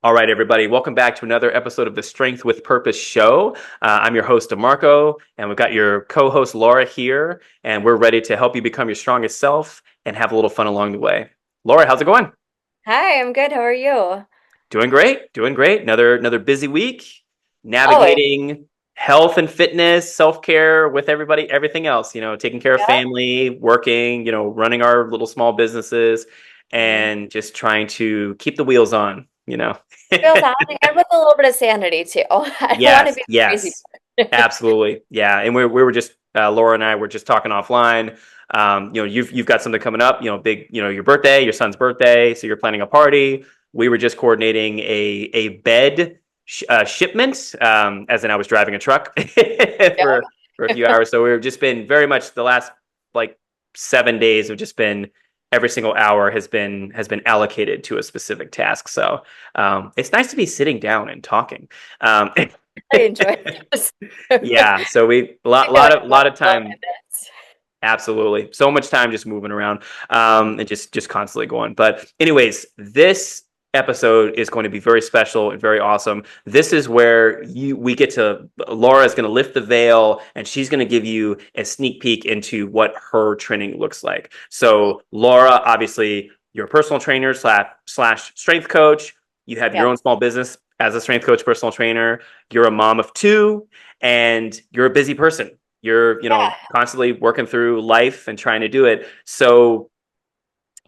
All right, everybody, welcome back to another episode of the Strength with Purpose show. I'm your host, Demarco, and we've got your co-host, Laura, here, and we're ready to help you become your strongest self and have a little fun along the way. Laura, how's it going? Hi, I'm good. How are you? Doing great, doing great. Another busy week, Always. navigating health and fitness, self-care with everybody, everything else, taking care of Yep. family, working, running our little small businesses, Mhm. and just trying to keep the wheels on. Feels on and with a little bit of sanity too. I don't want to Yes, be crazy. yes, absolutely. Yeah. And we were just Laura and I were just talking offline. You've got something coming up, big, your birthday, your son's birthday, so you're planning a party. We were just coordinating a bed shipment, as in I was driving a truck Yep. for a few hours. So we've just been very much the last like 7 days have just been every single hour has been allocated to a specific task. So it's nice to be sitting down and talking. Um, I enjoy this. yeah, so we a I lot know lot I of want lot of to go time. with this. Absolutely, so much time just moving around, and just constantly going. But anyways, this episode is going to be very special and very awesome. This is where you we get to Laura is going to lift the veil and she's going to give you a sneak peek into what her training looks like. So Laura, obviously, you're a personal trainer slash strength coach. You have your Yeah. own small business as a strength coach, personal trainer. You're a mom of two, and you're a busy person. You're Yeah. constantly working through life and trying to do it. So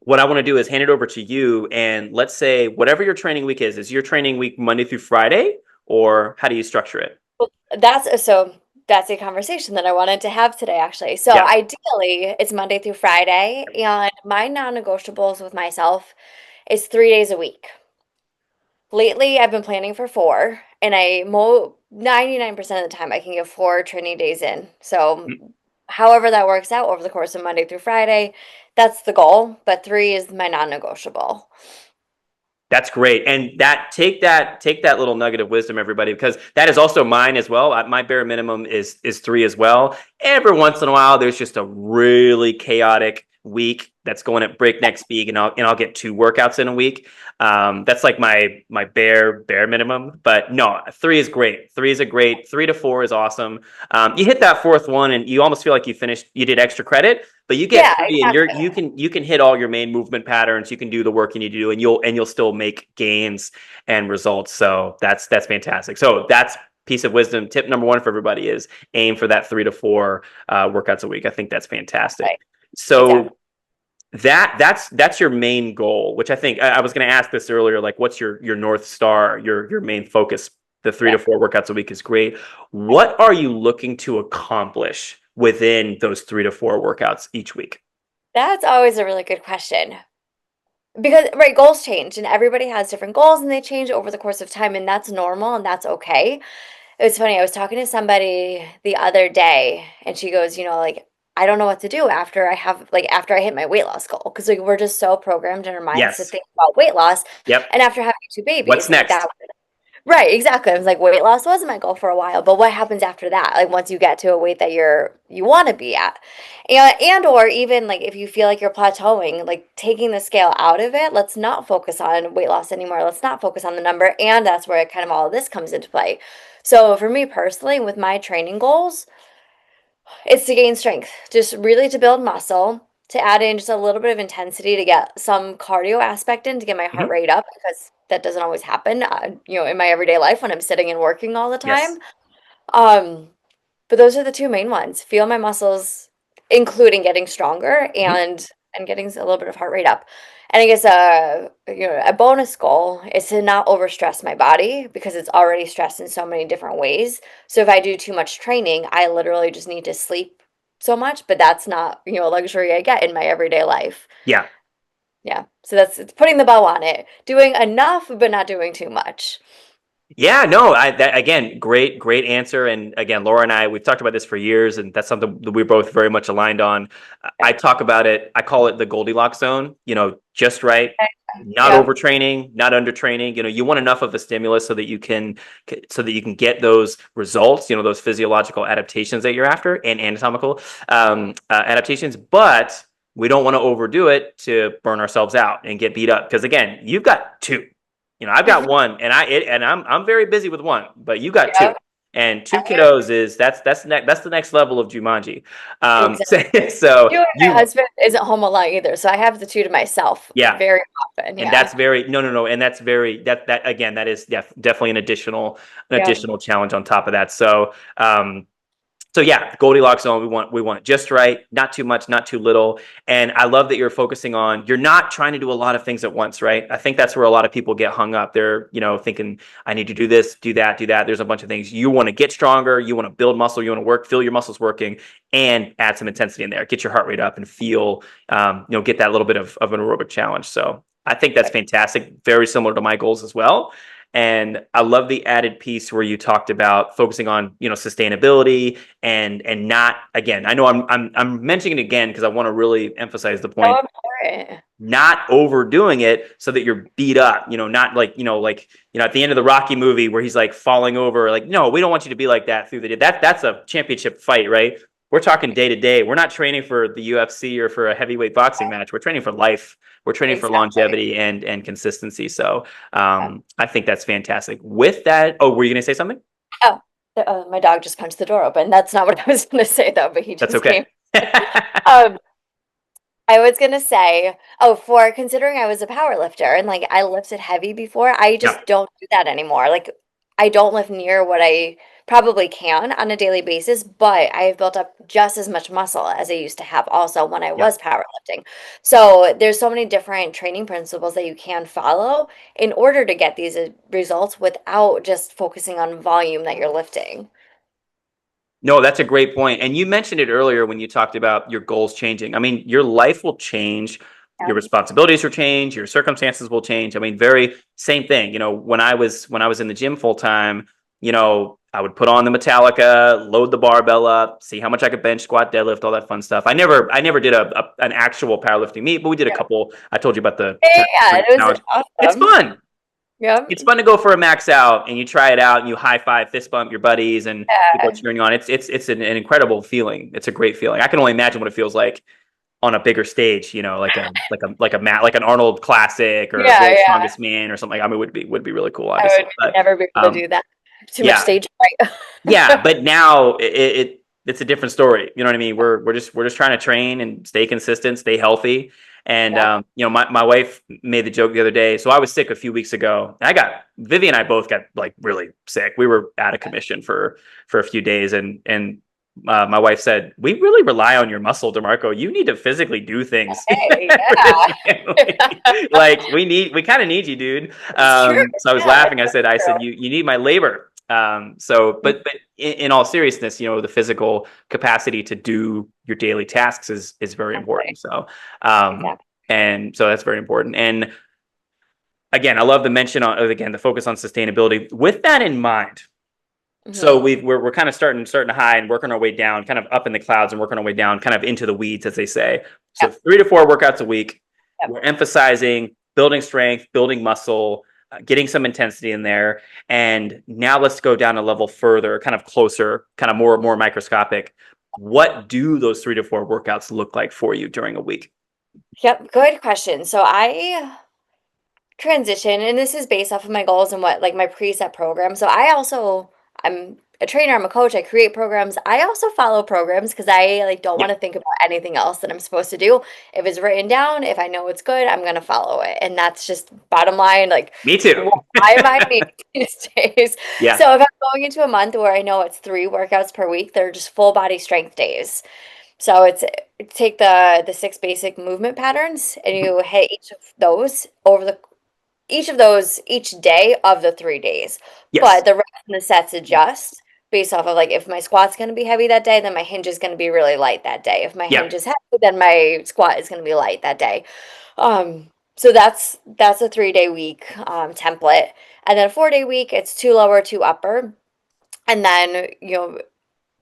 what I want to do is hand it over to you, and let's say whatever your training week is your training week Monday through Friday, or how do you structure it? Well, that's a conversation that I wanted to have today, actually. So Yeah. ideally, it's Monday through Friday, and my non-negotiables with myself is 3 days a week. Lately, I've been planning for four, and 99% of the time I can get four training days in. So, however that works out over the course of Monday through Friday, that's the goal. But three is my non-negotiable. That's great. And take that little nugget of wisdom, everybody, because that is also mine as well. My bare minimum is three as well. Every once in a while, there's just a really chaotic week that's going at breakneck speed, and I'll get two workouts in a week. That's like my bare minimum. But no, three is great. Three is a great 3 to 4 is awesome. You hit that fourth one, and you almost feel like you did extra credit, but you get Yeah, three, and exactly. you can hit all your main movement patterns. You can do the work you need to do, and you'll still make gains and results. So that's fantastic. So that's piece of wisdom. Tip number one for everybody is aim for that 3 to 4 workouts a week. I think that's fantastic. Right. Exactly. So that's your main goal, which I think I was going to ask this earlier. Like, what's your North Star, your main focus? The three Yeah. to four workouts a week is great. What are you looking to accomplish within those 3 to 4 workouts each week? That's always a really good question. Because, right, goals change and everybody has different goals and they change over the course of time, and that's normal and that's okay. It was funny, I was talking to somebody the other day and she goes, like, I don't know what to do after I hit my weight loss goal. Cause like we're just so programmed in our minds to Yes. think about weight loss. Yep. And after having two What's babies, like that. next? Right, exactly. I was like, weight loss wasn't my goal for a while, but what happens after that? Like once you get to a weight that you want to be at. And or even like if you feel like you're plateauing, like taking the scale out of it, let's not focus on weight loss anymore. Let's not focus on the number. And that's where kind of all of this comes into play. So for me personally, with my training goals, it's to gain strength, just really to build muscle, to add in just a little bit of intensity to get some cardio aspect in to get my heart Mhm. rate up because that doesn't always happen, in my everyday life when I'm sitting and working all the Yes. time. Um, but those are the two main ones. Feel my muscles, including getting stronger Mhm. and getting a little bit of heart rate up. And I guess a bonus goal is to not overstress my body because it's already stressed in so many different ways. So if I do too much training, I literally just need to sleep so much, but that's not, a luxury I get in my everyday life. Yeah. Yeah. So it's putting the bow on it. Doing enough, but not doing too much. Yeah, no, again, great answer. And again, Laura and we've talked about this for years, and that's something that we're both very much aligned on. I Yep. talk about it, I call it the Goldilocks zone, just right, not Yep. overtraining, not undertraining. You want enough of a stimulus so that you can get those results, those physiological adaptations that you're after and anatomical adaptations, but we don't want to overdo it to burn ourselves out and get beat up. Because again, you've got two. I've got one, and I'm very busy with one, but you got two, Yep. and two kiddos is that's the next level of Jumanji. Exactly. So You and my you husband isn't home a lot either, so I have the two to myself yeah, very often. and Yeah. that's very no, and that's very that again that is definitely an Yep. additional challenge on top of that. So yeah, Goldilocks zone. We want it just right, not too much, not too little. And I love that you're focusing on. You're not trying to do a lot of things at once, right? I think that's where a lot of people get hung up. They're thinking I need to do this, do that, do that. There's a bunch of things. You want to get stronger. You want to build muscle. You want to feel your muscles working, and add some intensity in there. Get your heart rate up and feel get that little bit of an aerobic challenge. So I think that's fantastic. Very similar to my goals as well. And I love the added piece where you talked about focusing on sustainability and not, again, I know I'm mentioning it again because I want to really emphasize the So point, important. not overdoing it so that you're beat up, not at the end of the Rocky movie where he's like falling over, like, no, we don't want you to be like that through the day. That's a championship fight, right? We're talking day to day. We're not training for the UFC or for a heavyweight boxing match. We're training for life. We're training for Exactly. longevity and consistency. So I think that's fantastic. With that, oh, were you going to say something? Oh, my dog just punched the door open. That's not what I was going to say though, but he That's just okay. came. Um, I was gonna say, oh, for considering I was a power lifter and like I lifted heavy before, I Yeah. just don't do that anymore. Like I don't lift near what I probably can on a daily basis, but I have built up just as much muscle as I used to have also when I Yeah. was powerlifting. So there's so many different training principles that you can follow in order to get these results without just focusing on volume that you're lifting. No, that's a great point. And you mentioned it earlier when you talked about your goals changing. I mean, your life will change, your Yep. responsibilities will change, your circumstances will change. I mean, very same thing. When I was in the gym full time, I would put on the Metallica, load the barbell up, see how much I could bench, squat, deadlift, all that fun stuff. I never did an actual powerlifting meet, but we did a Yep. couple. I told you about the Yeah, it was challenge. It's awesome. fun. Yep. It's fun to go for a max out and you try it out and you high five, fist bump your buddies and people are Yeah. cheering you on. It's an incredible feeling. It's a great feeling. I can only imagine what it feels like on a bigger stage, like an Arnold Classic or Yeah, World's yeah. Strongest Man or something. I mean, would be really cool, I obviously. would But never be able to um, do that. Too much yeah, stage fright. yeah. But now it's a different story. You know what I mean? We're just trying to train and stay consistent, stay healthy. And Yeah. my wife made the joke the other day. So I was sick a few weeks ago. And Vivi and I both got like really sick. We were out of commission for a few days, and my wife said, "We really rely on your muscle, Demarco. You need to physically do things Hey, for this family. yeah. Like we kind of need you, dude." It's true. So I was Yeah, laughing. I said, it's you need my labor. So, true. but in all seriousness, the physical capacity to do your daily tasks is very Exactly. important. So, um, Exactly. and so that's very important. And again, I love the mention on again the focus on sustainability. With that in mind, so Hmm. we're kind of starting high and working our way down, kind of up in the clouds and working our way down, kind of into the weeds, as they say. So Yep. 3 to 4 workouts a week. Yep. We're emphasizing building strength, building muscle, getting some intensity in there. And now let's go down a level further, kind of closer, kind of more microscopic. What do those 3 to 4 workouts look like for you during a week? Yep. Good question. So I transition, and this is based off of my goals and what like my preset program. So I'm a trainer, I'm a coach, I create programs. I also follow programs because I like don't Yeah, want to think about anything else that I'm supposed to do. If it's written down, if I know it's good, I'm gonna follow it. And that's just bottom line, like me too. why am I me these days? Yeah, So if I'm going into a month where I know it's 3 workouts per week, they're just full body strength days. So it's take the 6 basic movement patterns and mhm, you hit each of those each day of the 3 days. yes, But the reps and the sets adjust based off of like if my squat's going to be heavy that day, then my hinge is going to be really light that day. If my yeah, hinge is heavy, then my squat is going to be light that day. So that's a 3 day week template, and then a 4 day week. It's two lower, two upper, and then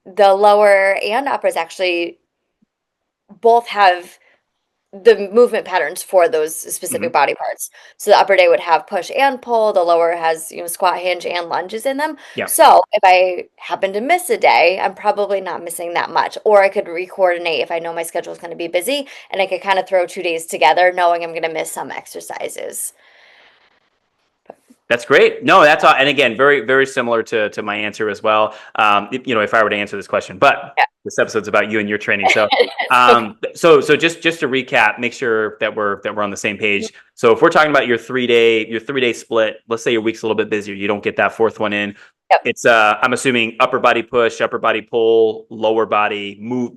the lower and uppers actually both have the movement patterns for those mhm, specific body parts. So the upper day would have push and pull, the lower has, squat, hinge, and lunges in them. yeah. So if I happen to miss a day, I'm probably not missing that much. Or I could re-coordinate if I know my schedule is going to be busy and I could kind of throw 2 days together knowing I'm going to miss some exercises. That's great. No, that's all. And again, very, very similar to my answer as well. If I were to answer this question, but Yeah. this episode's about you and your training. So, It's okay. just to recap, make sure that we're on the same page. So if we're talking about your 3 day split, let's say your week's a little bit busier, you don't get that fourth one in. Yep. It's I'm assuming upper body push, upper body pull, lower body move,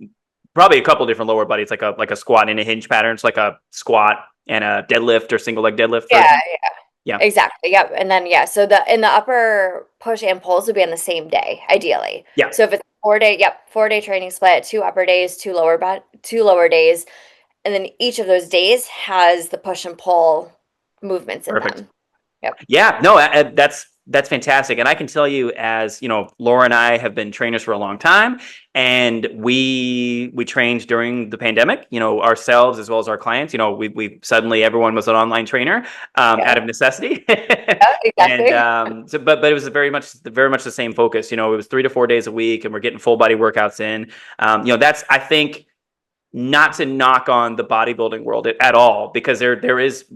probably a couple different lower bodies, like a squat and a hinge pattern. It's like a squat and a deadlift or single leg deadlift, for Yeah, example. yeah, Yeah. exactly. Yep. And then yeah, so the upper push and pulls would be on the same day, ideally. Yeah. So if it's 4 day, yep, 4 day training split, two upper days, two lower days, and then each of those days has the push and pull movements in Perfect. them. Yep. Yeah, no, that's fantastic, and I can tell you, as you know, Laura and I have been trainers for a long time, and we trained during the pandemic. Ourselves as well as our clients. We suddenly everyone was an online trainer Yeah. out of necessity, Yeah, and exactly. but it was very much the same focus. It was 3 to 4 days a week, and we're getting full body workouts in. That's, I think, not to knock on the bodybuilding world at all, because there is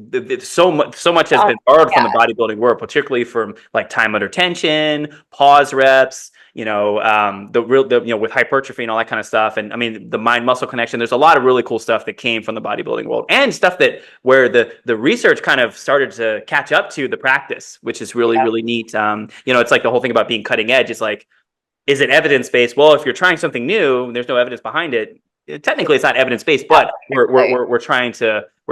so much has been borrowed from Yeah. the bodybuilding world, particularly from like time under tension, pause reps, with hypertrophy and all that kind of stuff. And I mean, the mind muscle connection, there's a lot of really cool stuff that came from the bodybuilding world, and stuff that where the research kind of started to catch up to the practice, which is really, Yeah. really neat. It's like the whole thing about being cutting edge. It's like, is it evidence based? Well, if you're trying something new and there's no evidence behind it, technically it's not evidence based, Yeah, but we're, we're, exactly. we're, we're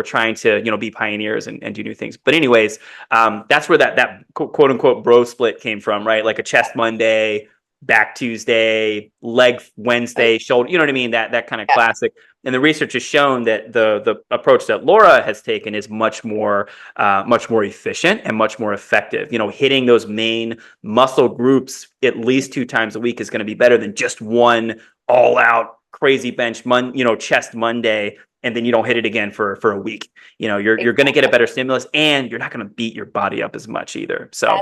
trying to be pioneers and do new things. But anyways, that's where that quote unquote bro split came from, right? Like a chest Monday, back Tuesday, leg Wednesday, shoulder. You know what I mean? That kind of Yeah. classic. And the research has shown that the approach that Laura has taken is much more efficient and much more effective. Hitting those main muscle groups at least 2 times a week is going to be better than just one all out crazy bench chest Monday, and then you don't hit it again for a week. You're going to get a better stimulus, and you're not going to beat your body up as much either. So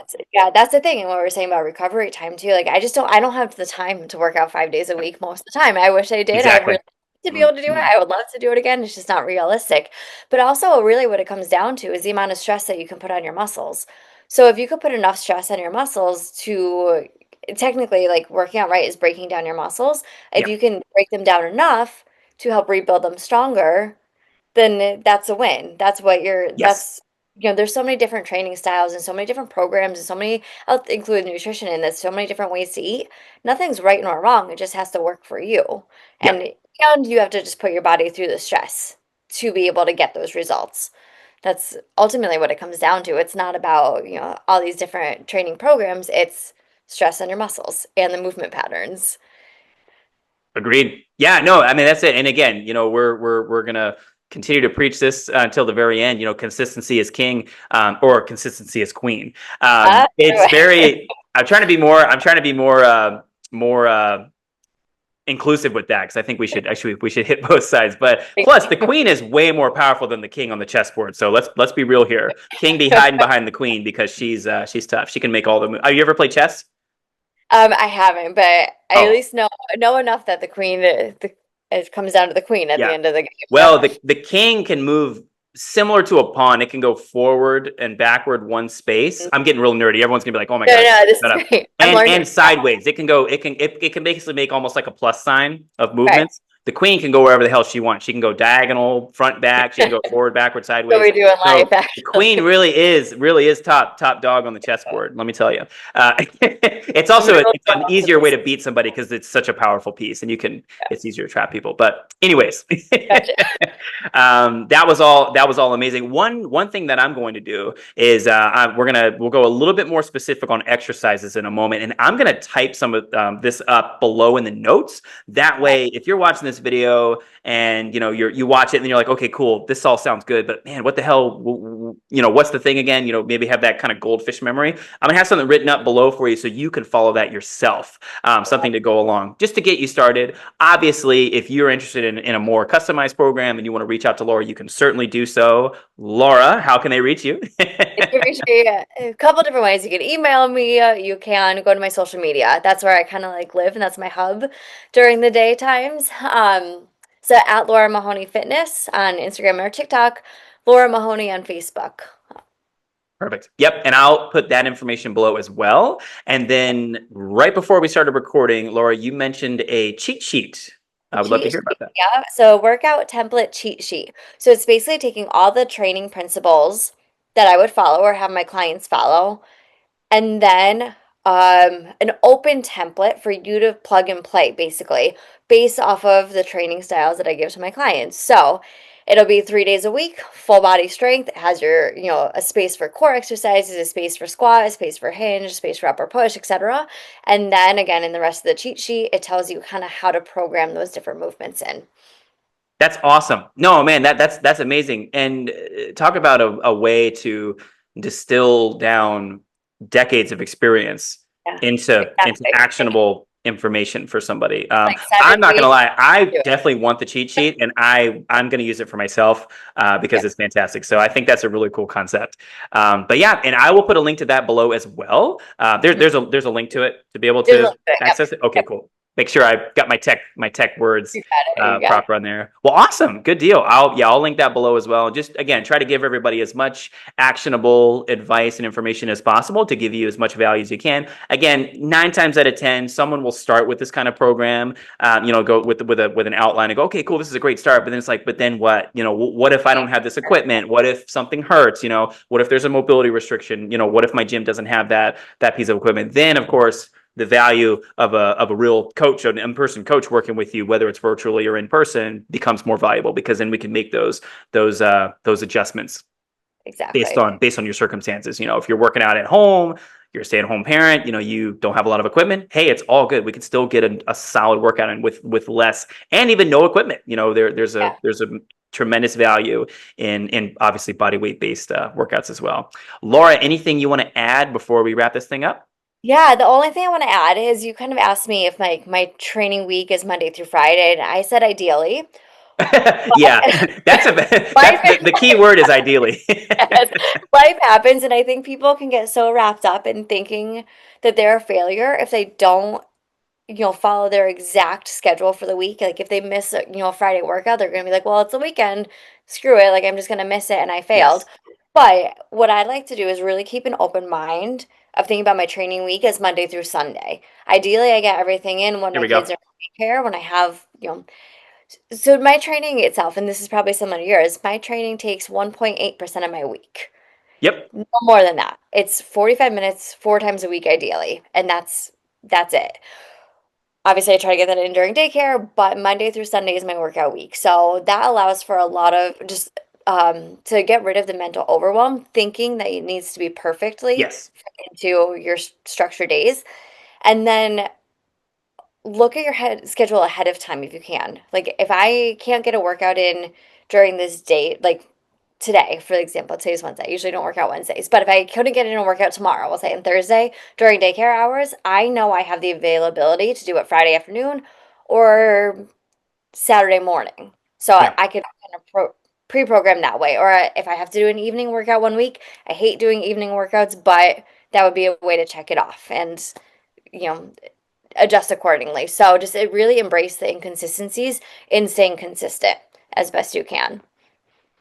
That's the thing. And what we're saying about recovery time too. Like I don't have the time to work out 5 days a week most of the time. I wish I did. I'd exactly. really like to be able to do it. Mhm. I would love to do it again. It's just not realistic. But also really what it comes down to is the amount of stress that you can put on your muscles. So if you could put enough stress on your muscles to technically like working out right is breaking down your muscles. If Yeah. you can break them down enough to help rebuild them stronger, then that's a win. Yes. There's so many different training styles and so many different programs and so many, I'll include nutrition in this, so many different ways to eat. Nothing's right nor wrong. It just has to work for you. Yeah. And you have to just put your body through the stress to be able to get those results. That's ultimately what it comes down to. It's not about, all these different training programs. It's stress on your muscles and the movement patterns. Agreed. Yeah, no, I mean that's it. And again, we're gonna continue to preach this until the very end. Consistency is king, or consistency is queen. It's very. I'm trying to be more. I'm trying to be more inclusive with that, because I think we should hit both sides. But plus, the queen is way more powerful than the king on the chessboard. So let's be real here. King be hiding behind the queen because she's tough. She can make all the moves. Have you ever played chess? I haven't, but I at Oh, least know enough that the queen, it comes down to the queen at the yeah. end of the game. Well, the king can move similar to a pawn. It can go forward and backward one space. Mhm. I'm getting real nerdy. Everyone's gonna be like, "Oh my No, god, no, this shut is up!" great. I'm And learning. sideways. It can basically make almost like a plus sign of Okay. movements. The queen can go wherever the hell she wants. She can go diagonal, front, back. She can go forward, backward, What sideways. we do in life, So the queen actually. really is top dog on the chessboard. Let me tell you. It's I'm also gonna really it's go an off to easier way this. to beat somebody because it's such a powerful piece, and it's easier to trap people. But anyways, Gotcha. that was all amazing. One thing that I'm going to do is we'll go a little bit more specific on exercises in a moment, and I'm gonna type some of this up below in the notes. That way, if you're watching this video and you watch it and you're like, okay, cool, this all sounds good, but man, what the hell, what's the thing again? Maybe have that kind of goldfish memory. I'm gonna have something written up below for you so you can follow that yourself. Something to go along just to get you started. Obviously, if you're interested in a more customized program and you want to reach out to Laura, you can certainly do so. Laura, how can they reach you? You can reach me a couple different ways. You can email me. You can go to my social media. That's where I kind of like live, and that's my hub during the day times. So at Laura Mahoney Fitness on Instagram or TikTok, Laura Mahoney on Facebook. Perfect. Yep. And I'll put that information below as well. And then right before we started recording, Laura, you mentioned a cheat sheet. A I would love to cheat hear about sheet, that. yeah. So workout template cheat sheet. So it's basically taking all the training principles that I would follow or have my clients follow, and then an open template for you to plug and play, basically, based off of the training styles that I give to my clients. So it'll be 3 days a week, full body strength. It has your, a space for core exercises, a space for squat, a space for hinge, a space for upper push, etc. And then again, in the rest of the cheat sheet, it tells you kind of how to program those different movements in. That's awesome. No, man, that's amazing. And talk about a way to distill down decades of experience Yeah, into exactly. actionable information for somebody. Like I'm 7 not gonna ways lie, I to do definitely want the cheat sheet, and I'm gonna use it for myself because it. it's fantastic. So I think that's a really cool concept. But yeah, and I will put a link to that below as well. Yeah. There's a link to it to be able There's a to little bit. Yep. access it. Okay, Yep. cool. Make sure I've got my tech words You got it. You got it. proper on there. Well, awesome. Good deal. I'll link that below as well. Just again, try to give everybody as much actionable advice and information as possible to give you as much value as you can. Again, 9 times out of 10, someone will start with this kind of program, go with an outline and go, okay, cool, this is a great start. But then it's like, but then what? What if I don't have this equipment? What if something hurts? What if there's a mobility restriction? What if my gym doesn't have that piece of equipment? Then, of course, the value of a real coach, an in-person coach working with you, whether it's virtually or in person, becomes more valuable because then we can make those adjustments based Exactly. on your circumstances. If you're working out at home, you're a stay-at-home parent, you don't have a lot of equipment. Hey, it's all good. We can still get a solid workout in with less and even no equipment. Yeah. There's a tremendous value in obviously body weight based workouts as well. Laura, anything you want to add before we wrap this thing up? Yeah, the only thing I want to add is you kind of asked me if my training week is Monday through Friday, and I said ideally. Yeah, that's Life, the key word is ideally. yes, life happens, and I think people can get so wrapped up in thinking that they're a failure if they don't, follow their exact schedule for the week. Like if they miss a Friday workout, they're gonna be like, well, it's the weekend. Screw it. Like I'm just gonna miss it and I failed. Yes. But what I'd like to do is really keep an open mind of thinking about my training week as Monday through Sunday. Ideally, I get everything in when Here my we kids go. are in daycare, when I have, so my training itself, and this is probably similar to yours, my training takes 1.8% of my week. Yep. No more than that. It's 45 minutes, 4 times a week, ideally, and that's it. Obviously, I try to get that in during daycare, but Monday through Sunday is my workout week. So that allows for a lot of just to get rid of the mental overwhelm, thinking that it needs to be perfectly Yes. into your structured days. And then look at your schedule ahead of time if you can. Like if I can't get a workout in during this date, like today, for example, today's Wednesday. I usually don't work out Wednesdays, but if I couldn't get in a workout tomorrow, we'll say on Thursday during daycare hours, I know I have the availability to do it Friday afternoon or Saturday morning. So Yeah. I could kind of pre-program that way. Or if I have to do an evening workout one week, I hate doing evening workouts, but that would be a way to check it off and you know adjust accordingly. So just really embrace the inconsistencies in staying consistent as best you can.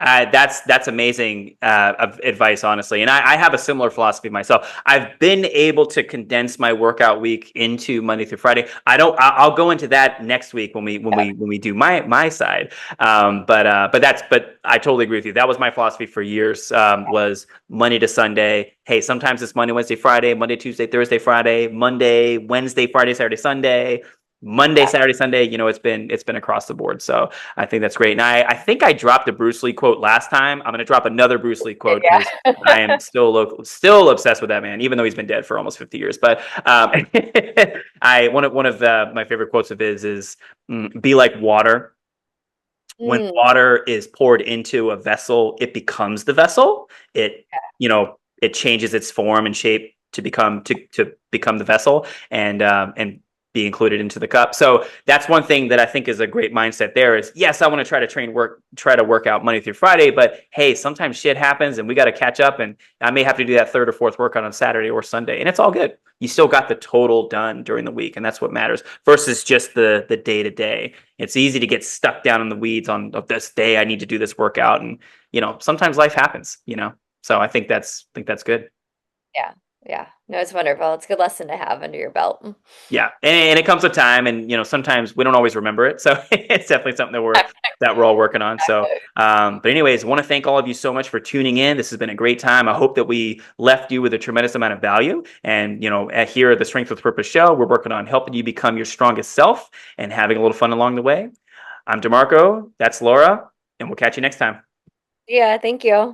That's amazing advice, honestly. And I have a similar philosophy myself. I've been able to condense my workout week into Monday through Friday. I'll go into that next week when we do my side. But I totally agree with you. That was my philosophy for years. Was Monday to Sunday. Hey, sometimes it's Monday, Wednesday, Friday, Monday, Tuesday, Thursday, Friday, Monday, Wednesday, Friday, Saturday, Sunday. Monday, Yeah. Saturday, Sunday, it's been across the board. So I think that's great. And I think I dropped a Bruce Lee quote last time. I'm going to drop another Bruce Lee quote because I am Yeah. still obsessed with that man, even though he's been dead for almost 50 years. But one of my favorite quotes of his is be like water. When Mm, water is poured into a vessel, it becomes the vessel. It changes its form and shape to become the vessel and be included into the cup. So that's one thing that I think is a great mindset there is yes, I want to try to work out Monday through Friday, but hey, sometimes shit happens and we got to catch up and I may have to do that third or fourth workout on Saturday or Sunday and it's all good. You still got the total done during the week and that's what matters versus just the day to day. It's easy to get stuck down in the weeds on this day I need to do this workout and sometimes life happens. So I think that's good. Yeah. Yeah. No, it's wonderful. It's a good lesson to have under your belt. Yeah, and it comes with time, and sometimes we don't always remember it, so it's definitely something that we're all working on. So, but anyways, I want to thank all of you so much for tuning in. This has been a great time. I hope that we left you with a tremendous amount of value. And here at the Strength with Purpose show, we're working on helping you become your strongest self and having a little fun along the way. I'm Demarco. That's Laura, and we'll catch you next time. Yeah. Thank you.